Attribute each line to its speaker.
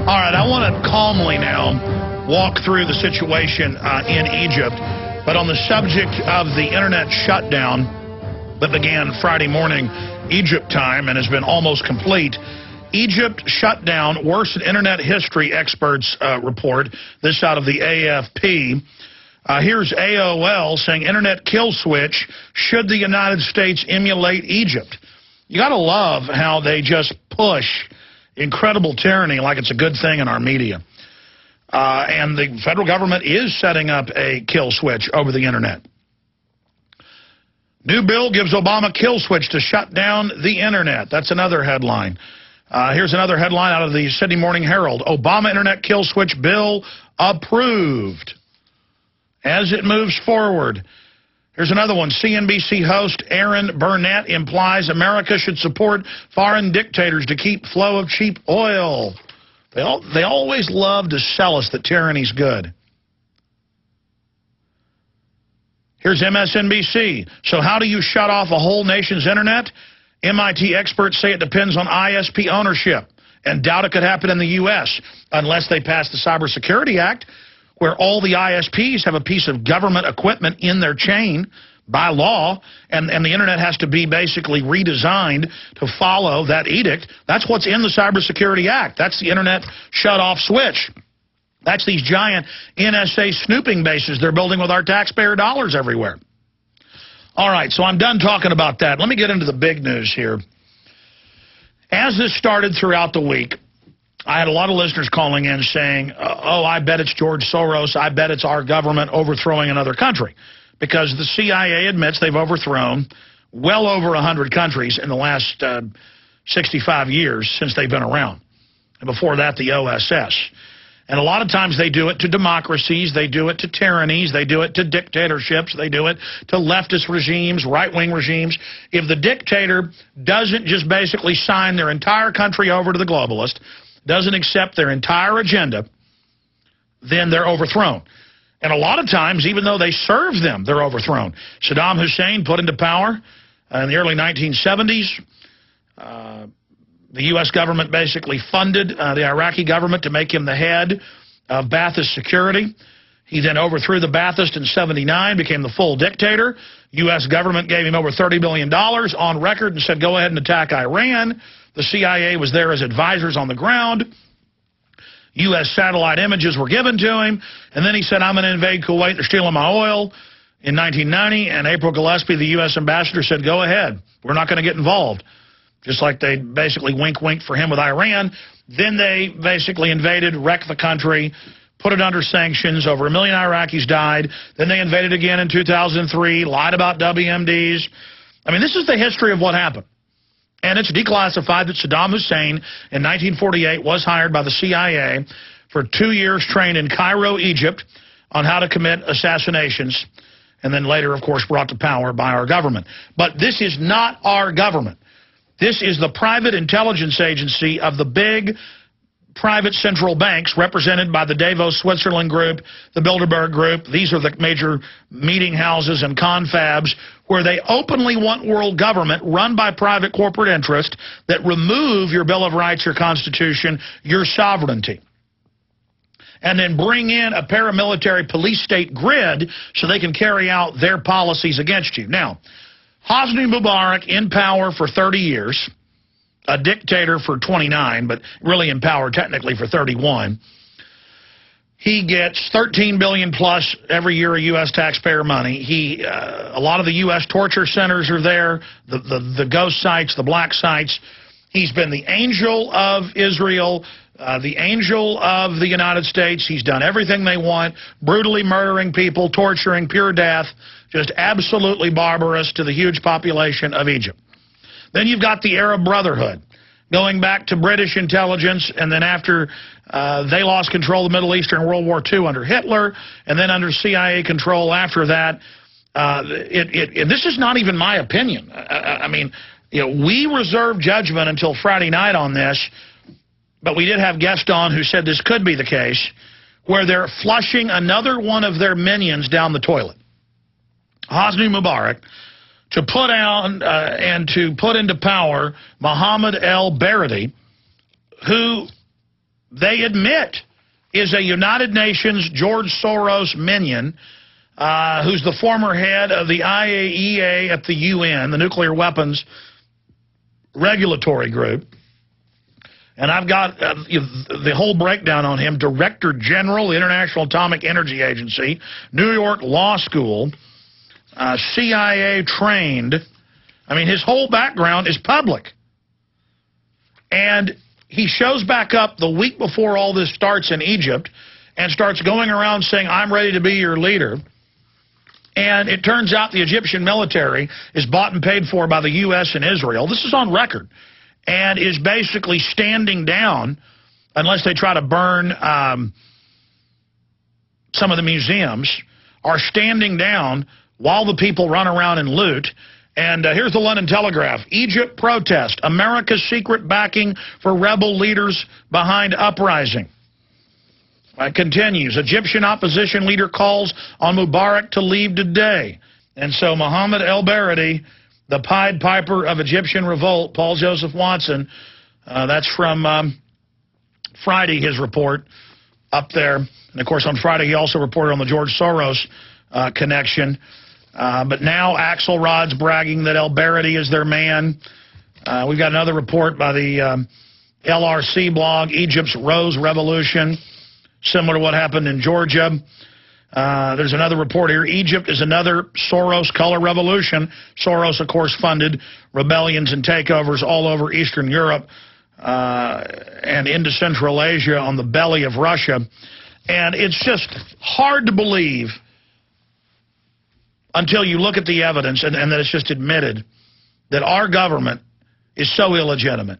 Speaker 1: All right, I want to calmly now walk through the situation in Egypt, but on the subject of the internet shutdown that began Friday morning Egypt time and has been almost complete. Egypt shut down, worst in internet history, experts report. This out of the AFP. Here's AOL saying internet kill switch, should the United States emulate Egypt? You got to love how they just push incredible tyranny like it's a good thing in our media. And the federal government is setting up a kill switch over the internet. New bill gives Obama kill switch to shut down the internet. That's another headline. Here's another headline out of the Sydney Morning Herald. Obama internet kill switch bill approved. As it moves forward, here's another one. CNBC host Aaron Burnett implies America should support foreign dictators to keep flow of cheap oil. They always love to sell us that tyranny's good. Here's MSNBC. So how do you shut off a whole nation's internet? MIT experts say it depends on ISP ownership, and doubt it could happen in the U.S. unless they pass the Cybersecurity Act, where all the ISPs have a piece of government equipment in their chain by law, and the internet has to be basically redesigned to follow that edict. That's what's in the Cybersecurity Act. That's the internet shut-off switch. That's these giant NSA snooping bases they're building with our taxpayer dollars everywhere. All right, so I'm done talking about that. Let me get into the big news here. As this started throughout the week, I had a lot of listeners calling in saying, oh, I bet it's George Soros. I bet it's our government overthrowing another country. Because the CIA admits they've overthrown well over 100 countries in the last 65 years since they've been around. And before that, the OSS. And a lot of times they do it to democracies, they do it to tyrannies, they do it to dictatorships, they do it to leftist regimes, right-wing regimes. If the dictator doesn't just basically sign their entire country over to the globalist, doesn't accept their entire agenda, then they're overthrown. And a lot of times, even though they serve them, they're overthrown. Saddam Hussein put into power in the early 1970s. The U.S. government basically funded the Iraqi government to make him the head of Ba'athist security. He then overthrew the Ba'athists in '79, became the full dictator. U.S. government gave him over $30 billion on record and said, go ahead and attack Iran. The CIA was there as advisors on the ground. U.S. satellite images were given to him. And then he said, I'm going to invade Kuwait. They're stealing my oil. In 1990, and April Gillespie, the U.S. ambassador, said, go ahead. We're not going to get involved. Just like they basically wink-winked for him with Iran. Then they basically invaded, wrecked the country, put it under sanctions. Over 1 million Iraqis died. Then they invaded again in 2003, lied about WMDs. I mean, this is the history of what happened. And it's declassified that Saddam Hussein in 1948 was hired by the CIA for 2 years, trained in Cairo, Egypt, on how to commit assassinations, and then later, of course, brought to power by our government. But this is not our government. This is the private intelligence agency of the big private central banks represented by the Davos, Switzerland group, the Bilderberg group. These are the major meeting houses and confabs where they openly want world government run by private corporate interest that remove your Bill of Rights, your Constitution, your sovereignty, and then bring in a paramilitary police state grid so they can carry out their policies against you. Now, Hosni Mubarak in power for 30 years, a dictator for 29, but really in power technically for 31. He gets $13 billion plus every year of U.S. taxpayer money. A lot of the U.S. torture centers are there, the ghost sites, the black sites. He's been the angel of Israel, the angel of the United States. He's done everything they want, brutally murdering people, torturing, pure death, just absolutely barbarous to the huge population of Egypt. Then you've got the Arab Brotherhood, going back to British intelligence, and then after they lost control of the Middle East during World War II under Hitler, and then under CIA control after that. This is not even my opinion. I mean, you know, we reserve judgment until Friday night on this, but we did have guests on who said this could be the case, where they're flushing another one of their minions down the toilet. Hosni Mubarak, to put out and to put into power Mohammed el-Baradei, who they admit is a United Nations George Soros minion, who's the former head of the IAEA at the UN, the Nuclear Weapons Regulatory Group. And I've got the whole breakdown on him. Director General, International Atomic Energy Agency, New York Law School, CIA trained. I mean, his whole background is public. And he shows back up the week before all this starts in Egypt and starts going around saying, I'm ready to be your leader. And it turns out the Egyptian military is bought and paid for by the U.S. and Israel. This is on record. And is basically standing down, unless they try to burn some of the museums, are standing down while the people run around and loot. And here's the London Telegraph. Egypt protest. America's secret backing for rebel leaders behind uprising. Continues. Egyptian opposition leader calls on Mubarak to leave today. And so Mohammed El-Baradi, the Pied Piper of Egyptian revolt, Paul Joseph Watson, that's from Friday, his report up there. And, of course, on Friday he also reported on the George Soros connection. But now Axelrod's bragging that El-Baradi is their man. We've got another report by the LRC blog, Egypt's Rose Revolution, similar to what happened in Georgia. There's another report here. Egypt is another Soros color revolution. Soros, of course, funded rebellions and takeovers all over Eastern Europe and into Central Asia on the belly of Russia. And it's just hard to believe until you look at the evidence and that it's just admitted that our government is so illegitimate.